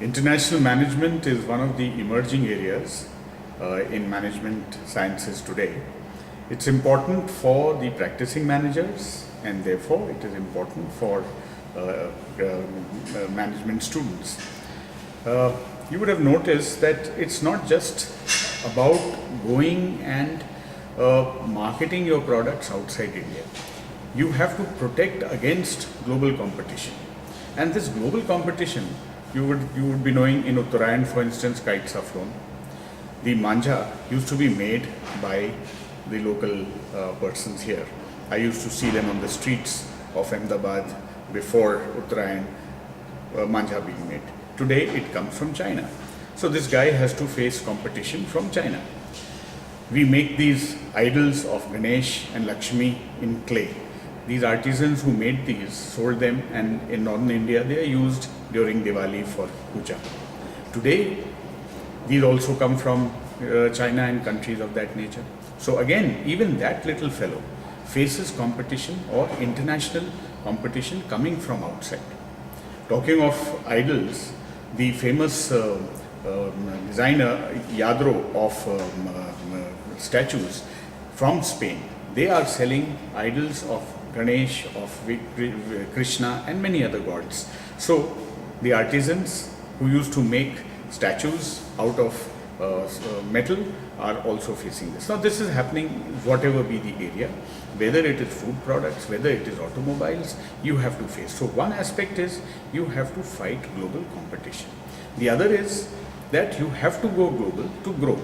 International management is one of the emerging areas in management sciences today. It's important for the practicing managers, and therefore it is important for management students. You would have noticed that it's not just about going and marketing your products outside India. You have to protect against global competition. And this global competition, you would be knowing in Uttarayan, for instance, kites are flown. The manja used to be made by the local persons here. I used to see them on the streets of Ahmedabad before Uttarayan manja being made. Today it comes from China. So this guy has to face competition from China. We make these idols of Ganesh and Lakshmi in clay. These artisans who made these sold them, and in northern India they are used during Diwali for puja. Today these also come from China and countries of that nature. So again, even that little fellow faces competition or international competition coming from outside. Talking of idols, the famous designer Yadro of statues from Spain, they are selling idols of Ganesh, of Krishna and many other gods. So the artisans who used to make statues out of metal are also facing this. Now this is happening whatever be the area, whether it is food products, whether it is automobiles, you have to face. So one aspect is you have to fight global competition. The other is that you have to go global to grow.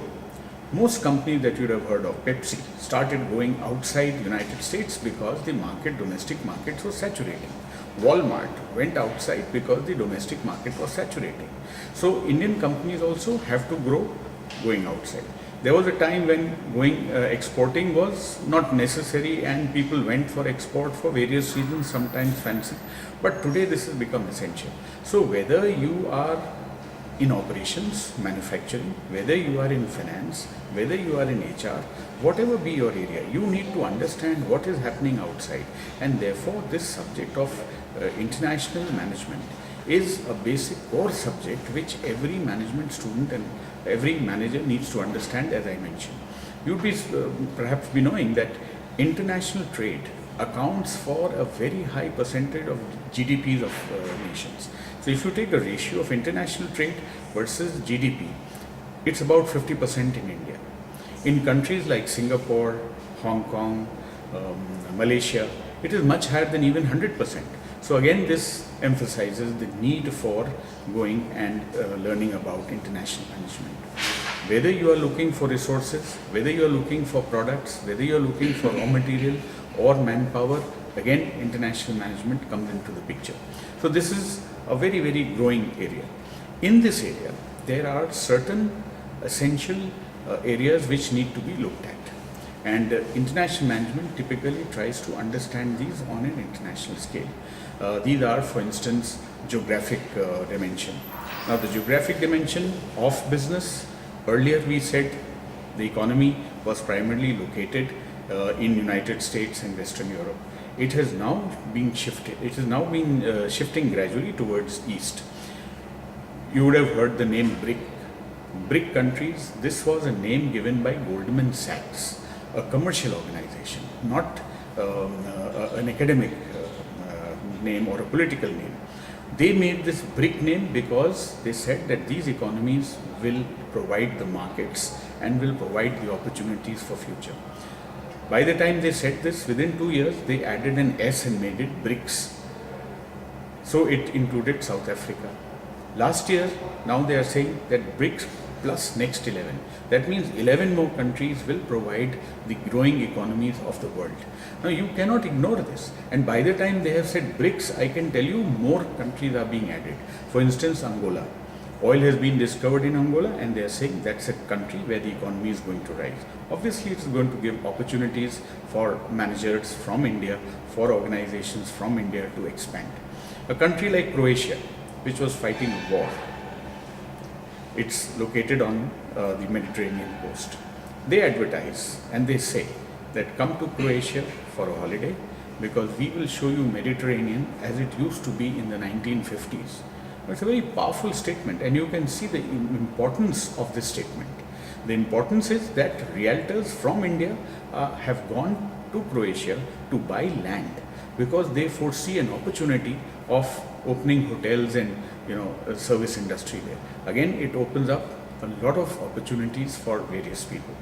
Most companies that you would have heard of, Pepsi, started going outside United States because the domestic markets were saturating. Walmart went outside because the domestic market was saturating. So Indian companies also have to grow going outside. There was a time when exporting was not necessary and people went for export for various reasons, sometimes fancy. But today this has become essential. So whether you are in operations, manufacturing, whether you are in finance, whether you are in HR, whatever be your area, you need to understand what is happening outside. And therefore this subject of international management is a basic core subject which every management student and every manager needs to understand, as I mentioned. You'd be perhaps be knowing that international trade accounts for a very high percentage of GDPs of nations. So if you take a ratio of international trade versus GDP, it's about 50% in India. In countries like Singapore, Hong Kong, Malaysia, it is much higher than even 100%. So again, this emphasizes the need for going and learning about international management. Whether you are looking for resources, whether you are looking for products, whether you are looking for raw material or manpower, again, international management comes into the picture. So this is a very, very growing area. In this area, there are certain essential areas which need to be looked at. And international management typically tries to understand these on an international scale. These are, for instance, geographic dimension. Now the geographic dimension of business, earlier we said the economy was primarily located in United States and Western Europe. It has now been shifted. It has now been shifting gradually towards East. You would have heard the name BRIC. BRIC countries, this was a name given by Goldman Sachs, a commercial organization, not an academic name or a political name. They made this BRIC name because they said that these economies will provide the markets and will provide the opportunities for future. By the time they said this, within 2 years, they added an S and made it BRICS. So it included South Africa. Last year, now they are saying that BRICS plus next 11. That means 11 more countries will provide the growing economies of the world. Now you cannot ignore this. And by the time they have said BRICS, I can tell you more countries are being added. For instance, Angola. Oil has been discovered in Angola and they are saying that's a country where the economy is going to rise. Obviously, it is going to give opportunities for managers from India, for organizations from India to expand. A country like Croatia, which was fighting a war, it's located on the Mediterranean coast. They advertise and they say that come to Croatia for a holiday because we will show you Mediterranean as it used to be in the 1950s. It's a very powerful statement, and you can see the importance of this statement. The importance is that realtors from India have gone to Croatia to buy land because they foresee an opportunity of opening hotels and a service industry there. Again, it opens up a lot of opportunities for various people.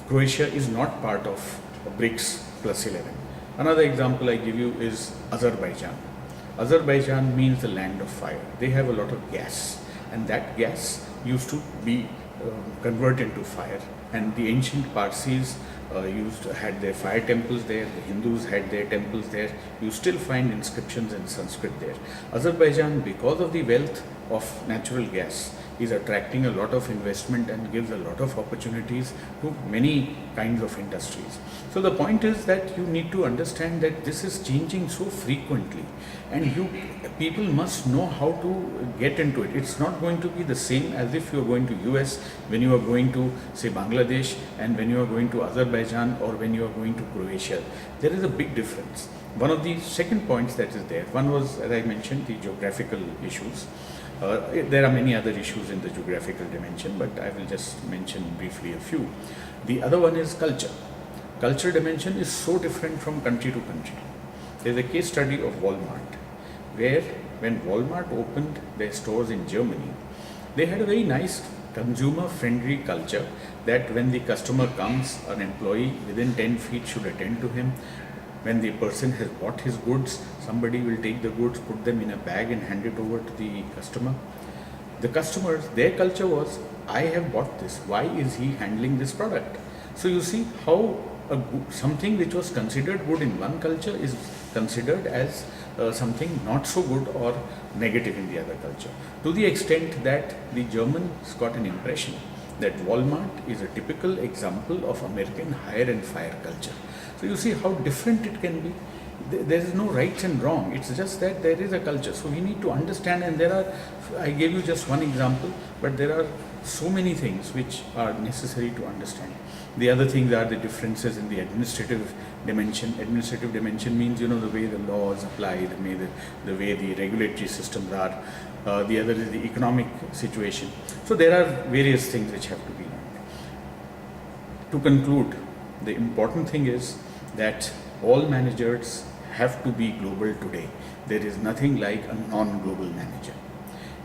Croatia is not part of BRICS plus 11. Another example I give you is Azerbaijan. Azerbaijan means the land of fire. They have a lot of gas, and that gas used to be converted into fire. And the ancient Parsis had their fire temples there. The Hindus had their temples there. You still find inscriptions in Sanskrit there. Azerbaijan, because of the wealth of natural gas, is attracting a lot of investment and gives a lot of opportunities to many kinds of industries. So the point is that you need to understand that this is changing so frequently, and people must know how to get into it. It's not going to be the same as if you're going to US, when you are going to say Bangladesh, and when you are going to Azerbaijan, or when you are going to Croatia. There is a big difference. One of the second points that is there, one was, as I mentioned, the geographical issues. There are many other issues in the geographical dimension, but I will just mention briefly a few. The other one is culture. Culture dimension is so different from country to country. There is a case study of Walmart, where when Walmart opened their stores in Germany, they had a very nice consumer-friendly culture that when the customer comes, an employee within 10 feet should attend to him. When the person has bought his goods, somebody will take the goods, put them in a bag and hand it over to the customer. The customers, their culture was, I have bought this, why is he handling this product? So you see how something which was considered good in one culture is considered as something not so good or negative in the other culture. To the extent that the Germans got an impression that Walmart is a typical example of American hire and fire culture. So you see how different it can be. There is no right and wrong. It's just that there is a culture. So we need to understand, and I gave you just one example, but there are so many things which are necessary to understand. The other things are the differences in the administrative dimension. Administrative dimension means, the way the laws apply, the way the regulatory systems are. The other is the economic situation. So there are various things which have to be learned. To conclude, the important thing is that all managers have to be global today. There is nothing like a non-global manager.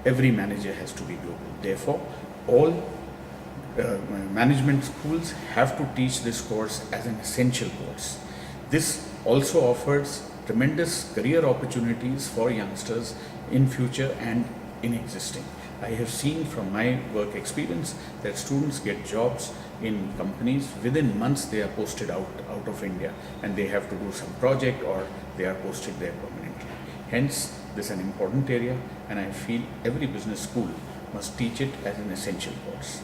Every manager has to be global. Therefore, all management schools have to teach this course as an essential course. This also offers tremendous career opportunities for youngsters in future and in existing. I have seen from my work experience that students get jobs in companies. Within months they are posted out of India, and they have to do some project, or they are posted there permanently. Hence, this is an important area, and I feel every business school must teach it as an essential course.